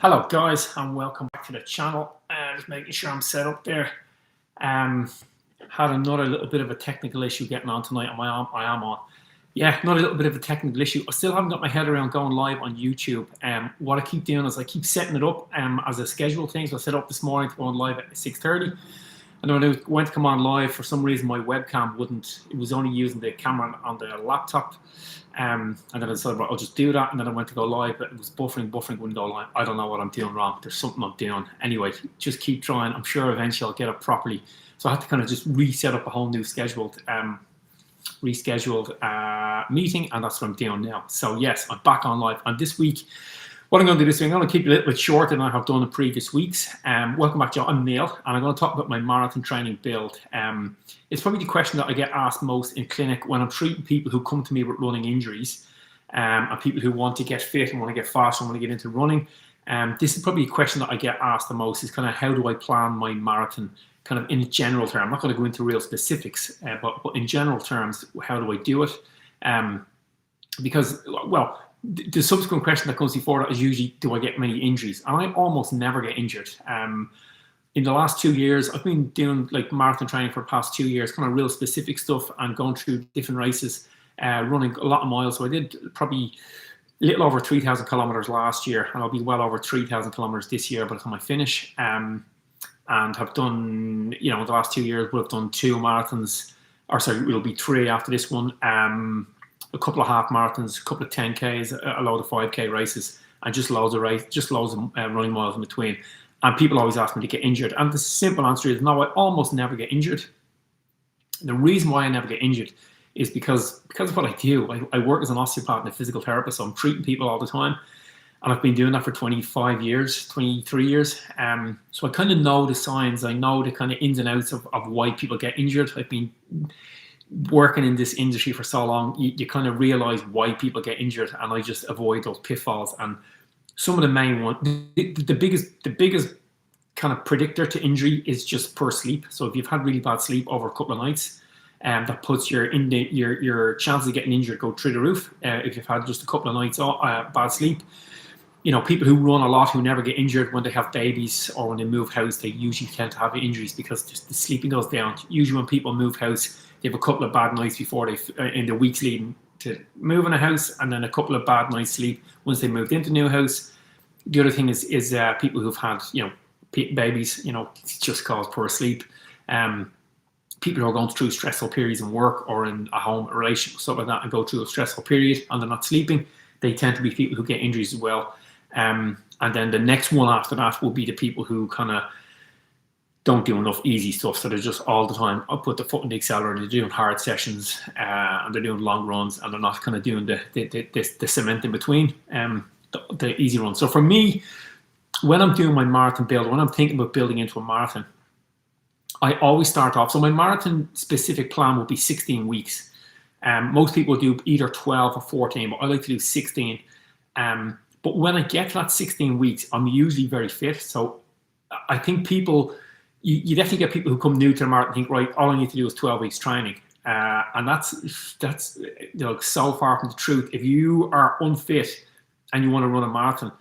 Hello guys and welcome back to the channel. Just making sure I'm set up there. Had another little bit of a technical issue getting on tonight. I am on. Yeah, not a little bit of a technical issue. I still haven't got my head around going live on YouTube. What I keep doing is I keep setting it up as a scheduled thing. So I set up this morning to go on live at 6:30. And when I went to come on live, for some reason my webcam wouldn't, it was only using the camera on the laptop. And then I decided, well, I'll just do that. And then I went to go live, but it was buffering, wouldn't go live. I don't know what I'm doing wrong. There's something I'm doing. Anyway, just keep trying. I'm sure eventually I'll get it properly. So I had to kind of just reset up a whole new rescheduled meeting, and that's what I'm doing now. So yes, I'm back on live. And this week, what I'm going to do this week, I'm going to keep it a little bit shorter than I have done in previous weeks. Welcome back, Joe. I'm Neil, and I'm going to talk about my marathon training build. It's probably the question that I get asked most in clinic when I'm treating people who come to me with running injuries, and people who want to get fit and want to get faster and want to get into running. This is probably a question that I get asked the most, is kind of how do I plan my marathon kind of in general terms. I'm not going to go into real specifics, but in general terms, how do I do it? Because, well, the subsequent question that comes before that is usually, do I get many injuries? And I almost never get injured. In the last 2 years, I've been doing like marathon training for the past 2 years, kind of real specific stuff, and going through different races, running a lot of miles. So I did probably a little over 3,000 kilometers last year, and I'll be well over 3,000 kilometers this year by the time I finish. And have done, you know, the last 2 years, we've done 2 marathons, or sorry, it'll be 3 after this one. A couple of half marathons, a couple of 10Ks, a load of 5K races, and just loads of running miles in between. And people always ask me to get injured. And the simple answer is no, I almost never get injured. The reason why I never get injured is because of what I do. I work as an osteopath and a physical therapist, so I'm treating people all the time. And I've been doing that for 23 years. So I kind of know the signs. I know the kind of ins and outs of why people get injured. I've been working in this industry for so long, you kind of realize why people get injured, and I just avoid those pitfalls. And some of the main ones, the biggest kind of predictor to injury is just poor sleep. So if you've had really bad sleep over a couple of nights, that puts your chances of getting injured go through the roof. If you've had just a couple of nights bad sleep, you know, people who run a lot who never get injured, when they have babies or when they move house, they usually tend to have injuries because just the sleeping goes down. Usually when people move house, they have a couple of bad nights before in the weeks leading to moving a house, and then a couple of bad nights sleep once they moved into new house. The other thing is people who've had, you know, babies, you know, just cause poor sleep. People who are going through stressful periods in work or in a home, a relationship, stuff like that, and go through a stressful period and they're not sleeping, they tend to be people who get injuries as well. And then the next one after that will be the people who kind of don't do enough easy stuff. So they're just all the time, I'll put the foot in the accelerator, they're doing hard sessions, and they're doing long runs, and they're not kind of doing the cement in between, the easy runs. So for me, when I'm doing my marathon build, when I'm thinking about building into a marathon, I always start off. So my marathon specific plan will be 16 weeks. Most people do either 12 or 14, but I like to do 16. But when I get to that 16 weeks, I'm usually very fit. So I think people, you definitely get people who come new to the marathon and think, right, all I need to do is 12 weeks training. And that's you know, so far from the truth. If you are unfit and you want to run a marathon,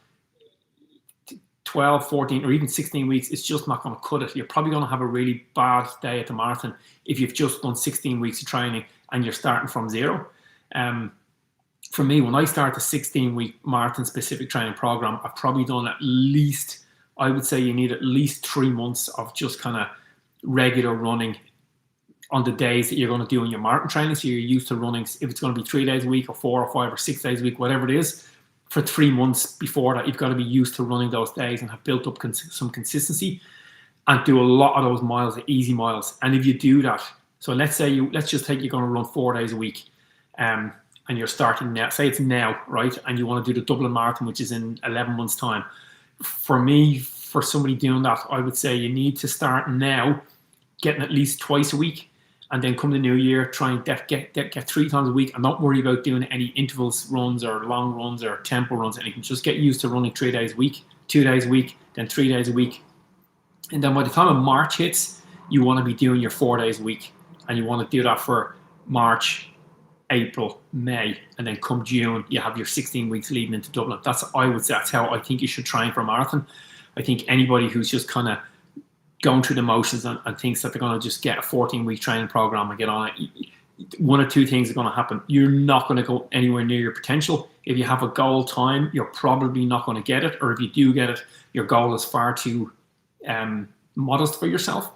12, 14, or even 16 weeks, it's just not going to cut it. You're probably going to have a really bad day at the marathon if you've just done 16 weeks of training and you're starting from zero. For me, when I start the 16-week marathon-specific training program, I've probably done at least, I would say you need at least 3 months of just kind of regular running on the days that you're going to do in your marathon training. So you're used to running, if it's going to be 3 days a week or 4 or 5 or 6 days a week, whatever it is, for 3 months before that, you've got to be used to running those days and have built up some consistency and do a lot of those miles, the easy miles. And if you do that, so let's just take you're going to run 4 days a week, and you're starting now, say it's now, right? And you want to do the Dublin Marathon, which is in 11 months' time. For me, for somebody doing that, I would say you need to start now, getting at least twice a week, and then come the new year, try and get 3 times a week, and don't worry about doing any intervals runs or long runs or tempo runs, anything. Just get used to running 3 days a week, 2 days a week, then 3 days a week. And then by the time of March hits, you want to be doing your 4 days a week, and you want to do that for March, April, May, and then come June, you have your 16 weeks leading into Dublin. That's how I think you should train for a marathon. I think anybody who's just kind of going through the motions and thinks that they're going to just get a 14-week training program and get on it, one or two things are going to happen. You're not going to go anywhere near your potential. If you have a goal time, you're probably not going to get it. Or if you do get it, your goal is far too modest for yourself.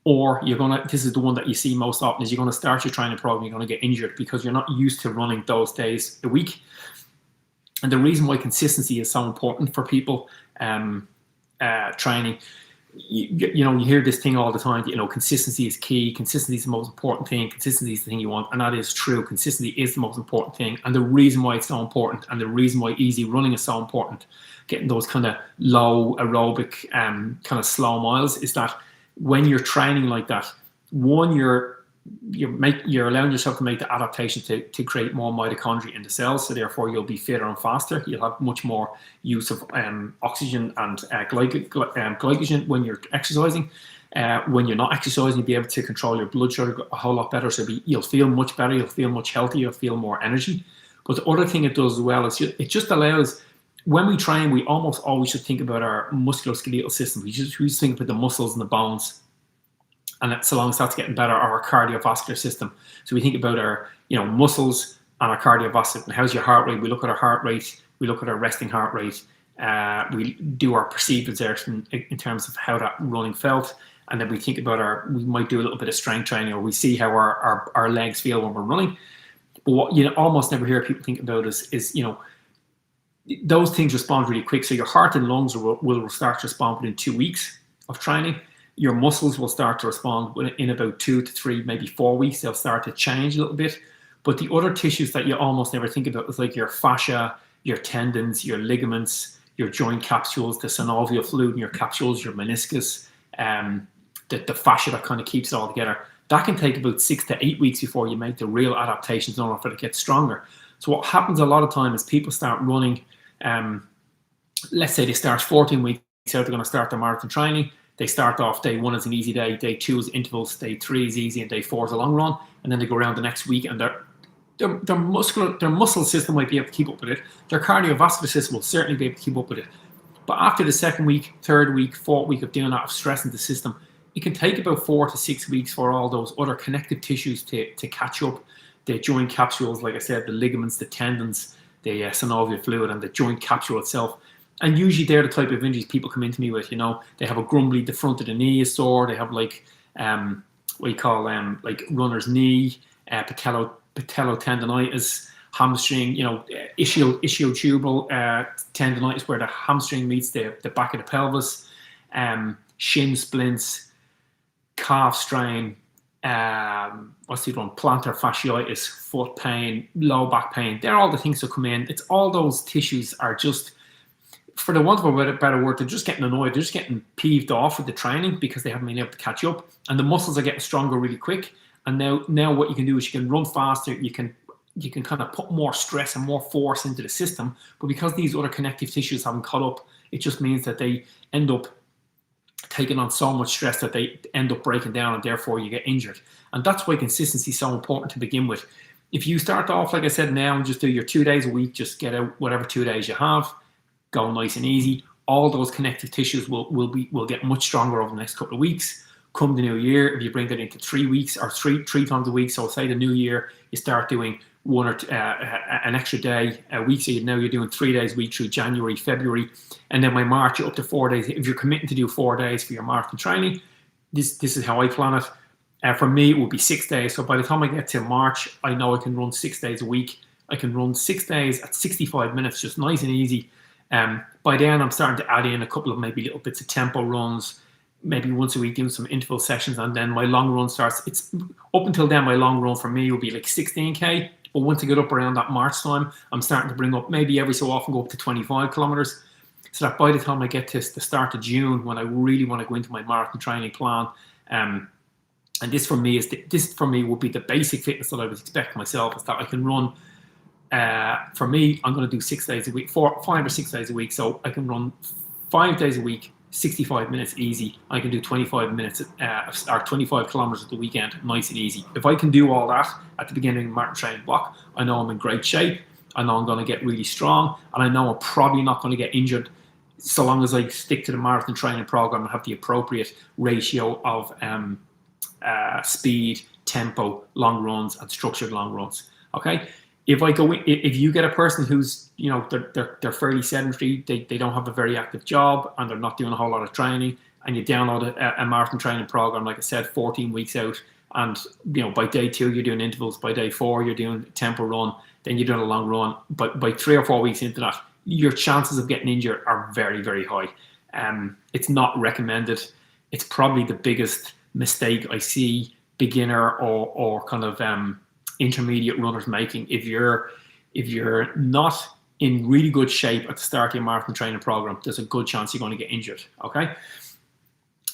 Or you're going to, this is the one that you see most often, is you're going to start your training program, you're going to get injured because you're not used to running those days a week. And the reason why consistency is so important for people training, you know, you hear this thing all the time, you know, consistency is key, consistency is the most important thing, consistency is the thing you want, and that is true. Consistency is the most important thing, and the reason why it's so important, and the reason why easy running is so important, getting those kind of low aerobic kind of slow miles, is that when you're training like that, one, you're allowing yourself to make the adaptation to create more mitochondria in the cells, so therefore you'll be fitter and faster. You'll have much more use of oxygen and glycogen when you're exercising. When you're not exercising, you'll be able to control your blood sugar a whole lot better. So you'll feel much better. You'll feel much healthier. You'll feel more energy. But the other thing it does as well is it just allows, when we train, we almost always should think about our musculoskeletal system. We just think about the muscles and the bones. And so long as that's getting better, our cardiovascular system. So we think about our, you know, muscles and our cardiovascular. And how's your heart rate? We look at our heart rate. We look at our resting heart rate. We do our perceived exertion in terms of how that running felt. And then we think about we might do a little bit of strength training, or we see how our legs feel when we're running. But what you almost never hear people think about is, you know, those things respond really quick. So your heart and lungs will start to respond within 2 weeks of training. Your muscles will start to respond in about 2 to 3, maybe 4 weeks. They'll start to change a little bit. But the other tissues that you almost never think about is like your fascia, your tendons, your ligaments, your joint capsules, the synovial fluid in your capsules, your meniscus, the fascia that kind of keeps it all together. That can take about 6 to 8 weeks before you make the real adaptations in order for it to get stronger. So what happens a lot of time is people start running, let's say they start 14 weeks out, they're going to start their marathon training. They start off day 1 as an easy day, day 2 is intervals, day 3 is easy, and day 4 is a long run. And then they go around the next week, and their muscle system might be able to keep up with it. Their cardiovascular system will certainly be able to keep up with it. But after the second week, third week, fourth week of doing that, of stressing the system, it can take about 4 to 6 weeks for all those other connective tissues to catch up. The joint capsules, like I said, the ligaments, the tendons, the synovial fluid, and the joint capsule itself. And usually they're the type of injuries people come into me with, you know. They have a grumbly, the front of the knee is sore. They have like, what you call like runner's knee, patellotendinitis, hamstring, you know, ischiotubral tendinitis, where the hamstring meets the back of the pelvis, shin splints, calf strain, what's the other one? Plantar fasciitis, foot pain, low back pain. They're all the things that come in. It's all those tissues are just, for the want of a better word, they're just getting annoyed. They're just getting peeved off with the training because they haven't been able to catch up. And the muscles are getting stronger really quick. And now what you can do is you can run faster. You can kind of put more stress and more force into the system. But because these other connective tissues haven't caught up, it just means that they end up taking on so much stress that they end up breaking down, and therefore you get injured. And that's why consistency is so important to begin with. If you start off, like I said, now and just do your 2 days a week, just get out whatever 2 days you have, go nice and easy. All those connective tissues will get much stronger over the next couple of weeks. Come the new year, if you bring that into 3 weeks or three times a week, so say the new year, you start doing one or an extra day a week. So now you're doing 3 days a week through January, February, and then by March you're up to 4 days. If you're committing to do 4 days for your marathon training, this is how I plan it. For me, it would be 6 days. So by the time I get to March, I know I can run 6 days a week. I can run 6 days at 65 minutes, just nice and easy. By then, I'm starting to add in a couple of maybe little bits of tempo runs, maybe once a week doing some interval sessions, and then my long run starts. It's up until then, my long run for me will be like 16K. But once I get up around that March time, I'm starting to bring up, maybe every so often, go up to 25 kilometers. So that by the time I get to the start of June, when I really want to go into my marathon training plan, and this for me would be the basic fitness that I would expect myself, is that I can run. For me, I'm going to do 6 days a week, 5 or 6 days a week. So I can run 5 days a week 65 minutes easy. I can do 25 minutes or 25 kilometers at the weekend, nice and easy. If I can do all that at the beginning of the marathon training block, I know I'm in great shape. I know I'm going to get really strong, and I know I'm probably not going to get injured so long as I stick to the marathon training program and have the appropriate ratio of speed, tempo, long runs, and structured long runs. Okay. If you get a person who's, they're fairly sedentary, they don't have a very active job, and they're not doing a whole lot of training, and you download a marathon training program, like I said, 14 weeks out, and by day 2 you're doing intervals, by day 4 you're doing a tempo run, then you're doing a long run, but by 3 or 4 weeks into that, your chances of getting injured are very, very high. It's not recommended. It's probably the biggest mistake I see beginner or kind of intermediate runners making. If you're not in really good shape at the start of your marathon training program, there's a good chance you're going to get injured. Okay,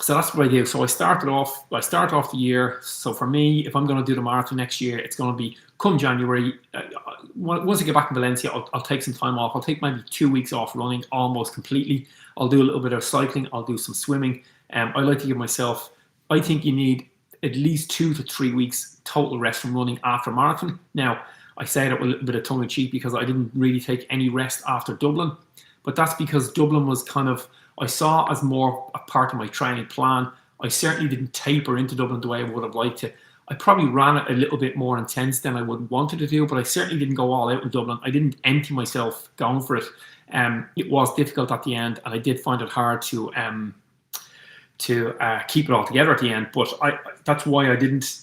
so that's what I do. So I start off the year. So for me, if I'm going to do the marathon next year, it's going to be come January. Once I get back in Valencia, I'll take some time off. I'll take maybe 2 weeks off running almost completely. I'll do a little bit of cycling. I'll do some swimming. I like to give myself, I think you need at least 2 to 3 weeks total rest from running after marathon. Now, I say that with a little bit of tongue in cheek because I didn't really take any rest after Dublin, but that's because Dublin was kind of, I saw as more a part of my training plan. I certainly didn't taper into Dublin the way I would have liked to. I probably ran it a little bit more intense than I would have wanted to do, but I certainly didn't go all out in Dublin. I didn't empty myself going for it. It was difficult at the end, and I did find it hard to keep it all together at the end. But that's why I didn't,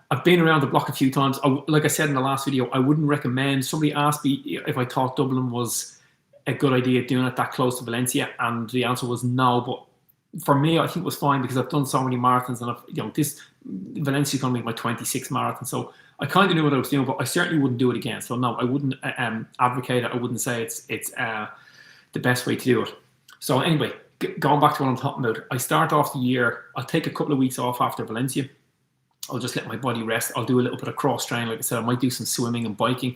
I've been around the block a few times. Like I said in the last video, I wouldn't recommend. Somebody asked me if I thought Dublin was a good idea doing it that close to Valencia, and the answer was no. But for me, I think it was fine because I've done so many marathons, and this Valencia is going to be my 26th marathon, so I kind of knew what I was doing, but I certainly wouldn't do it again. So no, I wouldn't advocate it. I wouldn't say it's the best way to do it. So anyway, going back to what I'm talking about, I start off the year. I'll take a couple of weeks off after Valencia. I'll just let my body rest. I'll do a little bit of cross training, like I said. I might do some swimming and biking,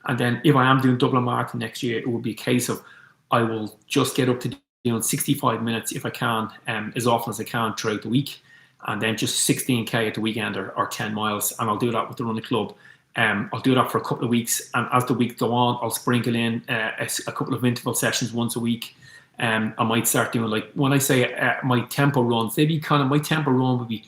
and then if I am doing Dublin Marathon next year, it will be a case of I will just get up to 65 minutes if I can, as often as I can throughout the week, and then just 16k at the weekend or 10 miles, and I'll do that with the running club. I'll do that for a couple of weeks, and as the weeks go on, I'll sprinkle in a couple of interval sessions once a week. I might start doing, like, when I say my tempo runs, they'd be kind of, my tempo run would be,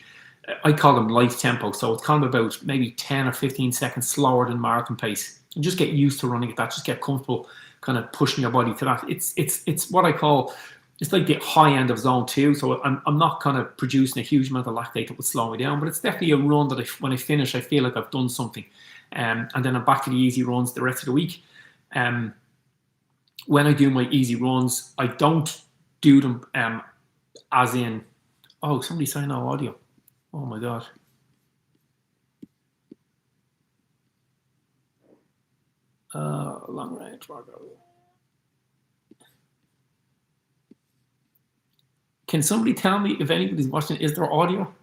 I call them light tempo, so it's kind of about maybe 10 or 15 seconds slower than marathon pace, and just get used to running at that. Just get comfortable kind of pushing your body to that. It's what I call, it's like the high end of zone 2. So I'm not kind of producing a huge amount of lactate that would slow me down, but it's definitely a run that when I finish, I feel like I've done something. And then I'm back to the easy runs the rest of the week. When I do my easy runs, I don't do them as in, oh, somebody's saying no audio. Oh my God. Long range workout. Can somebody tell me if anybody's watching, is there audio?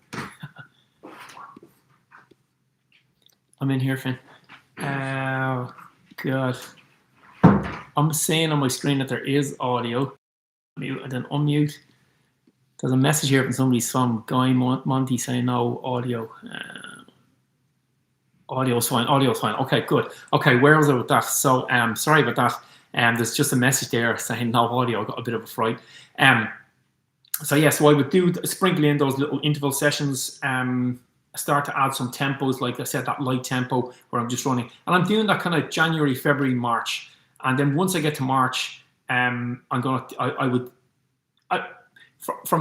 I'm in here, Finn. Oh, God. I'm saying on my screen that there is audio. Mute and then unmute. There's a message here from somebody's from Guy Monty saying no audio. Audio's fine. Audio's fine. Okay, good. Okay, where was I with that? So, sorry about that. There's just a message there saying no audio. I got a bit of a fright. So yeah, so I would sprinkle in those little interval sessions. Start to add some tempos, like I said, that light tempo where I'm just running, and I'm doing that kind of January, February, March, and then once I get to March, from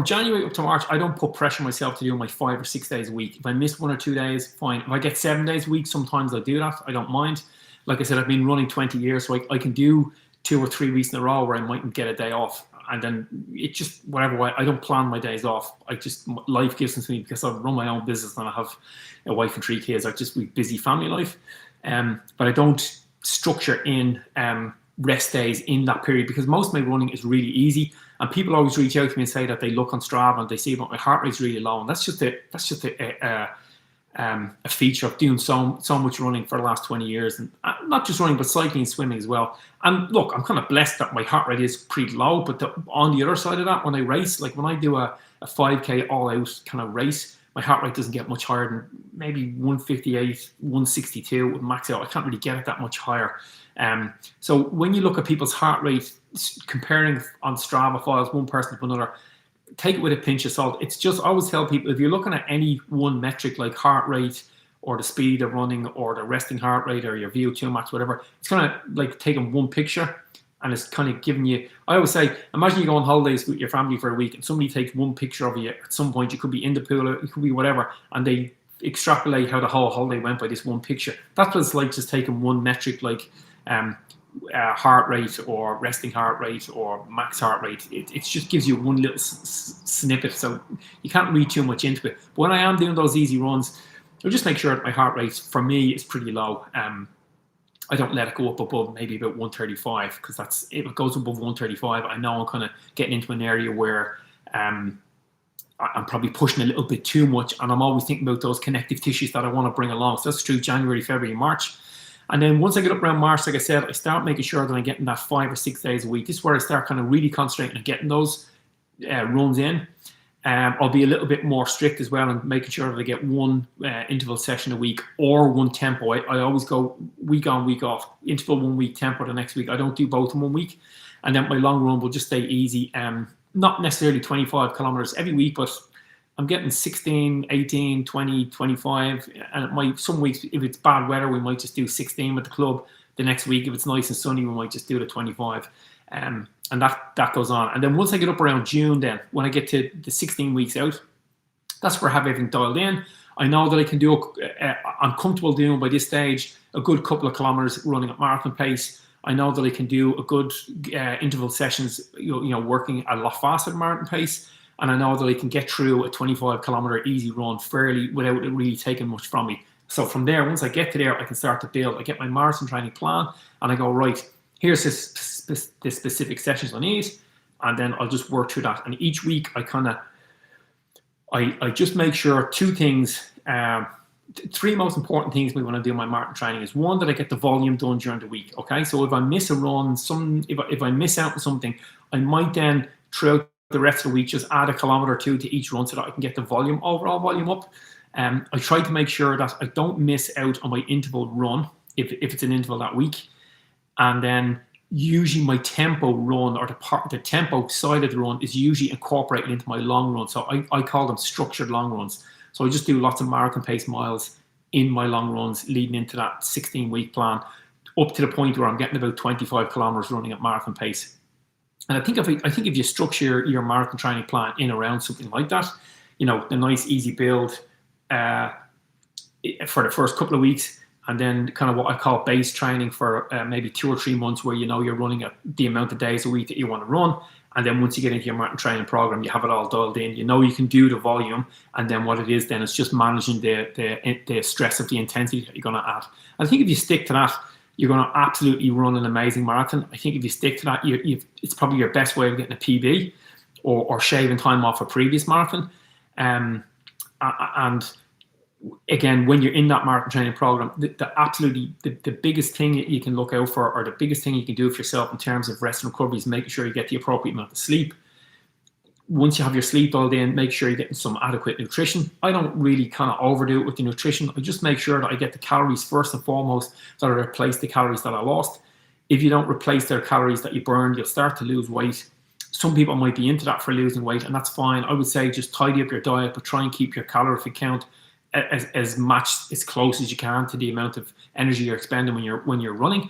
January up to March, I don't put pressure on myself to do my 5 or 6 days a week. If I miss 1 or 2 days, fine. If I get 7 days a week, sometimes I do that. I don't mind. Like I said, I've been running 20 years, so I can do 2 or 3 weeks in a row where I mightn't get a day off. And then it just, whatever way, I don't plan my days off. Life gives them to me because I run my own business and I have a wife and 3 kids. I just be busy family life. But I don't structure in rest days in that period because most of my running is really easy. And people always reach out to me and say that they look on Strava and they see that my heart rate's really low. And that's just a a feature of doing so much running for the last 20 years, and not just running, but cycling and swimming as well. And look, I'm kind of blessed that my heart rate is pretty low, but on the other side of that, when I race, like when I do a 5K all out kind of race, my heart rate doesn't get much higher than maybe 158, 162 would max out. I can't really get it that much higher. So when you look at people's heart rate, comparing on Strava files, one person to another, take it with a pinch of salt. It's just, I always tell people, if you're looking at any one metric like heart rate or the speed of running or the resting heart rate or your VO2 max, whatever, it's kind of like taking one picture and it's kind of giving you, I always say, imagine you go on holidays with your family for a week and somebody takes one picture of you at some point. You could be in the pool, it could be whatever, and they extrapolate how the whole holiday went by this one picture. That's what it's like, just taking one metric like heart rate or resting heart rate or max heart rate. It just gives you one little snippet, so you can't read too much into it. But when I am doing those easy runs, I'll just make sure that my heart rate for me is pretty low. I don't let it go up above maybe about 135, because that's, if it goes above 135, I know I'm kind of getting into an area where I'm probably pushing a little bit too much, and I'm always thinking about those connective tissues that I want to bring along. So that's through January, February, March. And then once I get up around March, like I said, I start making sure that I'm getting that 5 or 6 days a week. This is where I start kind of really concentrating on getting those runs in. I'll be a little bit more strict as well and making sure that I get one interval session a week or one tempo. I always go week on, week off. Interval 1 week, tempo the next week. I don't do both in 1 week. And then my long run will just stay easy. Not necessarily 25 kilometers every week, but I'm getting 16, 18, 20, 25. And it might, some weeks, if it's bad weather, we might just do 16 with the club. The next week, if it's nice and sunny, we might just do the 25. And that goes on. And then once I get up around June, then when I get to the 16 weeks out, that's where I have everything dialed in. I know that I can do, I'm comfortable doing by this stage a good couple of kilometers running at marathon pace. I know that I can do a good interval sessions, you know, working a lot faster than marathon pace. And I know that I can get through a 25 kilometer easy run fairly without it really taking much from me. So from there, once I get to there, I can start to build. I get my marathon training plan and I go, right, here's the specific sessions I need. And then I'll just work through that. And each week I just make sure two things, three most important things when I do my marathon training is one, that I get the volume done during the week. Okay. So if I miss a run, if I miss out on something, I might then throughout the rest of the week just add a kilometer or two to each run so that I can get the volume, overall volume up. I try to make sure that I don't miss out on my interval run if it's an interval that week. And then usually my tempo run, or the tempo side of the run, is usually incorporated into my long run. So I call them structured long runs. So I just do lots of marathon pace miles in my long runs leading into that 16-week plan, up to the point where I'm getting about 25 kilometers running at marathon pace. And I think if you structure your marathon training plan in around something like that, you know, the nice easy build for the first couple of weeks, and then kind of what I call base training for maybe 2 or 3 months, where you know you're running at the amount of days a week that you want to run. And then once you get into your marathon training program, you have it all dialed in. You know you can do the volume, and then what it is then is just managing the stress of the intensity that you're going to add. I think if you stick to that, you're going to absolutely run an amazing marathon. I think if you stick to that, it's probably your best way of getting a PB or shaving time off a previous marathon. And again, when you're in that marathon training program, the biggest thing you can look out for, or the biggest thing you can do for yourself in terms of rest and recovery, is making sure you get the appropriate amount of sleep. Once you have your sleep dialed in, make sure you're getting some adequate nutrition. I don't really kind of overdo it with the nutrition. I just make sure that I get the calories first and foremost, that I replace the calories that I lost. If you don't replace their calories that you burned, you'll start to lose weight. Some people might be into that for losing weight, and that's fine. I would say just tidy up your diet, but try and keep your calorific count as matched, as close as you can to the amount of energy you're expending when you're running.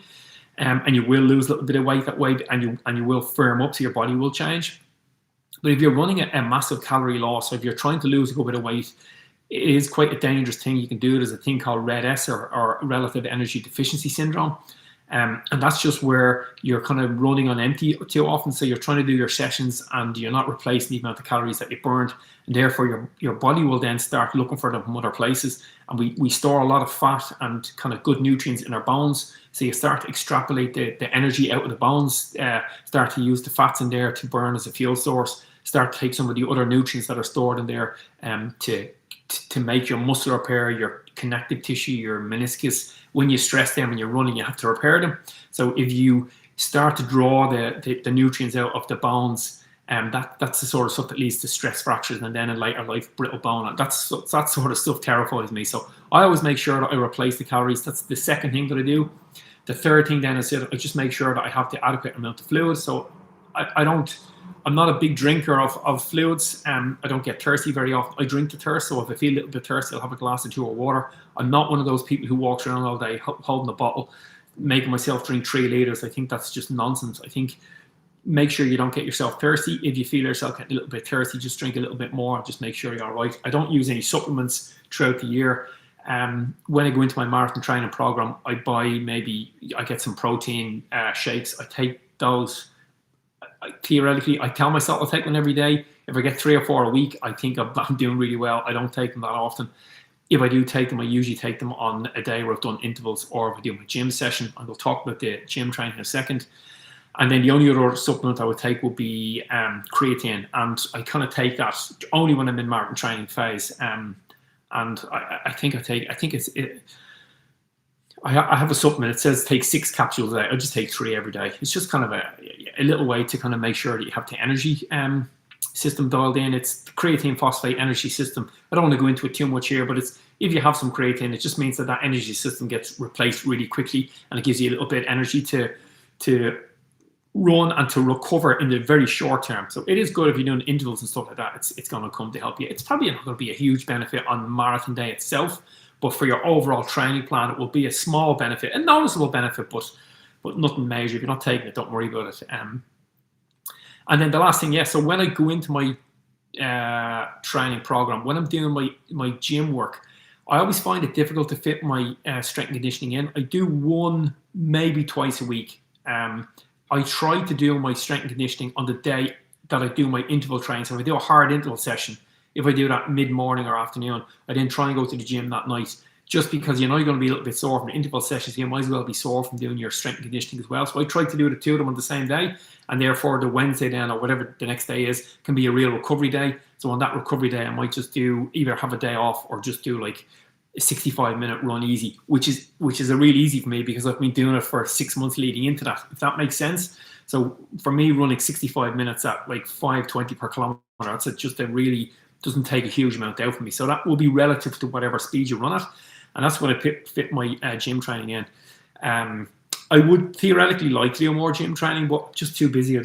And you will lose a little bit of weight that way, and you will firm up, so your body will change. But if you're running a massive calorie loss, or if you're trying to lose a good bit of weight, it is quite a dangerous thing. You can do it. There's a thing called RED-S, or relative energy deficiency syndrome. And that's just where you're kind of running on empty too often. So you're trying to do your sessions and you're not replacing the amount of calories that you burned. And therefore your body will then start looking for them from other places. And we store a lot of fat and kind of good nutrients in our bones. So you start to extrapolate the energy out of the bones, start to use the fats in there to burn as a fuel source, start to take some of the other nutrients that are stored in there to to make your muscle repair, your connective tissue, your meniscus. When you stress them and you're running, you have to repair them. So if you start to draw the nutrients out of the bones, that's the sort of stuff that leads to stress fractures and then in later life brittle bone. That sort of stuff terrifies me. So I always make sure that I replace the calories. That's the second thing that I do. The third thing then is that I just make sure that I have the adequate amount of fluid. So I'm not a big drinker of fluids. I don't get thirsty very often. I drink to thirst, so if I feel a little bit thirsty, I'll have a glass or two of water. I'm not one of those people who walks around all day holding a bottle, making myself drink 3 liters. I think that's just nonsense. I think make sure you don't get yourself thirsty. If you feel yourself getting a little bit thirsty, just drink a little bit more. Just make sure you're all right. I don't use any supplements throughout the year. When I go into my marathon training program, I get some protein shakes. I take those. Theoretically, I tell myself I'll take one every day. If I get 3 or 4 a week, I think I'm doing really well. I don't take them that often. If I do take them, I usually take them on a day where I've done intervals, or if I do my gym session. And we'll talk about the gym training in a second. And then the only other supplement I would take would be creatine, and I kind of take that only when I'm in marathon training phase. And I have a supplement. It says take 6 capsules a day. I just take 3 every day. It's just kind of a little way to kind of make sure that you have the energy system dialed in. It's the creatine phosphate energy system. I don't want to go into it too much here, but if you have some creatine, it just means that energy system gets replaced really quickly, and it gives you a little bit of energy to run and to recover in the very short term. So it is good if you're doing intervals and stuff like that. It's going to come to help you. It's probably not going to be a huge benefit on marathon day itself, but for your overall training plan, it will be a small benefit, a noticeable benefit, but nothing major. If you're not taking it, don't worry about it. And then the last thing, so when I go into my training program, when I'm doing my gym work, I always find it difficult to fit my strength and conditioning in. I do 1, maybe twice a week. I try to do my strength and conditioning on the day that I do my interval training. So if I do a hard interval session, if I do that mid-morning or afternoon, I then try and go to the gym that night, just because you're going to be a little bit sore from the interval sessions. You might as well be sore from doing your strength and conditioning as well. So I try to do the 2 of them on the same day, and therefore the Wednesday then, or whatever the next day is, can be a real recovery day. So on that recovery day, I might just do either have a day off or just do like a 65-minute run easy, which is a really easy for me because I've been doing it for 6 months leading into that, if that makes sense. So for me, running 65 minutes at like 5:20 per kilometer, that's just a really doesn't take a huge amount out for me. So that will be relative to whatever speed you run at, and that's when I fit my gym training in. I would theoretically like to do more gym training, but just too busy.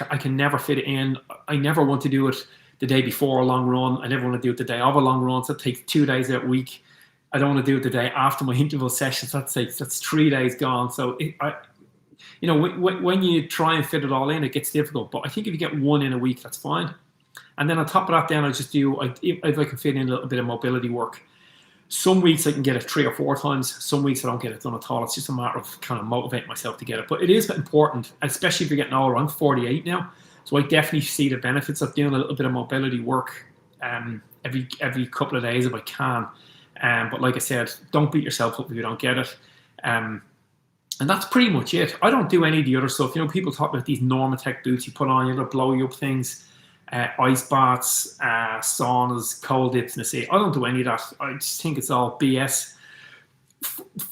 I can never fit it in. I never want to do it the day before a long run. I never want to do it the day of a long run. So it takes 2 days out a week. I don't want to do it the day after my interval sessions. That's 3 days gone. So when you try and fit it all in, it gets difficult. But I think if you get 1 in a week, that's fine. And then on top of that, then I just do, if I can fit in a little bit of mobility work. Some weeks I can get it 3 or 4 times. Some weeks I don't get it done at all. It's just a matter of kind of motivating myself to get it. But it is important, especially if you're getting older. I'm 48 now. So I definitely see the benefits of doing a little bit of mobility work every couple of days if I can. But like I said, don't beat yourself up if you don't get it. And that's pretty much it. I don't do any of the other stuff. People talk about these Normatec boots you put on, you blow you up things, ice baths, saunas, cold dips, and I don't do any of that. I just think it's all BS.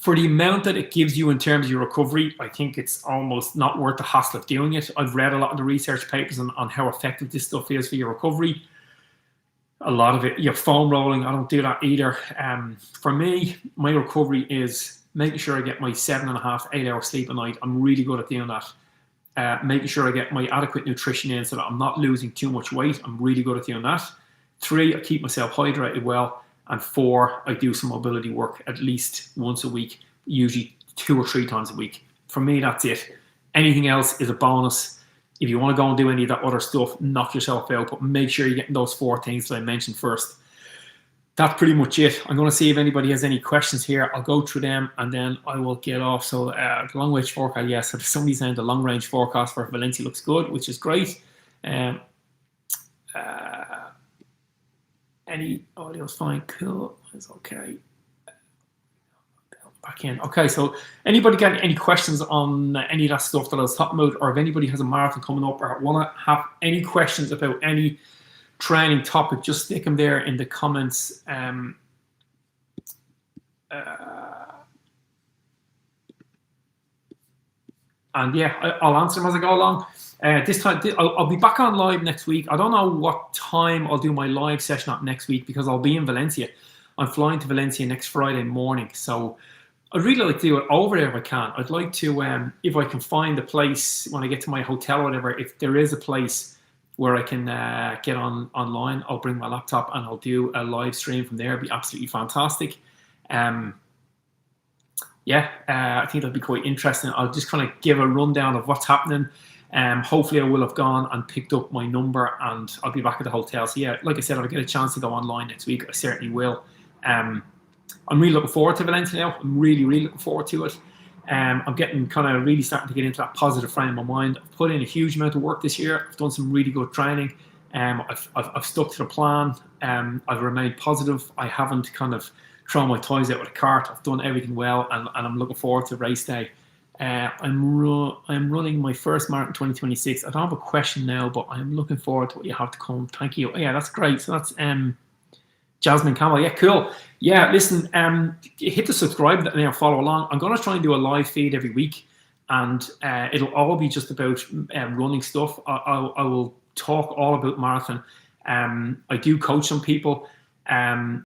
For the amount that it gives you in terms of your recovery, I think it's almost not worth the hassle of doing it. I've read a lot of the research papers on how effective this stuff is for your recovery. A lot of it, foam rolling, I don't do that either. For me, my recovery is making sure I get my 7.5, 8 hours sleep a night. I'm really good at doing that. Making sure I get my adequate nutrition in so that I'm not losing too much weight. I'm really good at doing that. 3, I keep myself hydrated well. And 4, I do some mobility work at least once a week, usually 2 or 3 times a week. For me, that's it. Anything else is a bonus. If you want to go and do any of that other stuff, knock yourself out, but make sure you're getting those 4 things that I mentioned first. That's pretty much it. I'm going to see if anybody has any questions here. I'll go through them and then I will get off. So the long range forecast, yes. So somebody's saying the long range forecast for Valencia looks good, which is great. Any audio's fine, cool, it's okay. Back in. Okay, so anybody got any questions on any of that stuff that I was talking about, or if anybody has a marathon coming up or want to have any questions about any training topic, just stick them there in the comments. And yeah, I'll answer them as I go along. This time, I'll be back on live next week. I don't know what time I'll do my live session up next week because I'll be in Valencia. I'm flying to Valencia next Friday morning. So I'd really like to do it over there if I can. I'd like to, if I can find a place when I get to my hotel or whatever, if there is a place where I can get online, I'll bring my laptop and I'll do a live stream from there. It'd be absolutely fantastic. Yeah, I think that'd be quite interesting. I'll just kind of give a rundown of what's happening. Hopefully I will have gone and picked up my number and I'll be back at the hotel. So yeah, like I said, if I get a chance to go online next week, I certainly will. I'm really looking forward to Valencia now. I'm really, really looking forward to it. I'm getting kind of really starting to get into that positive frame of mind. I've put in a huge amount of work this year. I've done some really good training. I've stuck to the plan. I've remained positive. I haven't kind of thrown my toys out with a cart. I've done everything well, and I'm looking forward to race day. I'm running my first marathon 2026. I don't have a question now, but I'm looking forward to what you have to come. Thank you. Yeah, that's great. So that's Jasmine Campbell. Yeah, cool. Yeah, listen, hit the subscribe button and follow along. I'm going to try and do a live feed every week, and it'll all be just about running stuff. I will talk all about marathon. I do coach some people.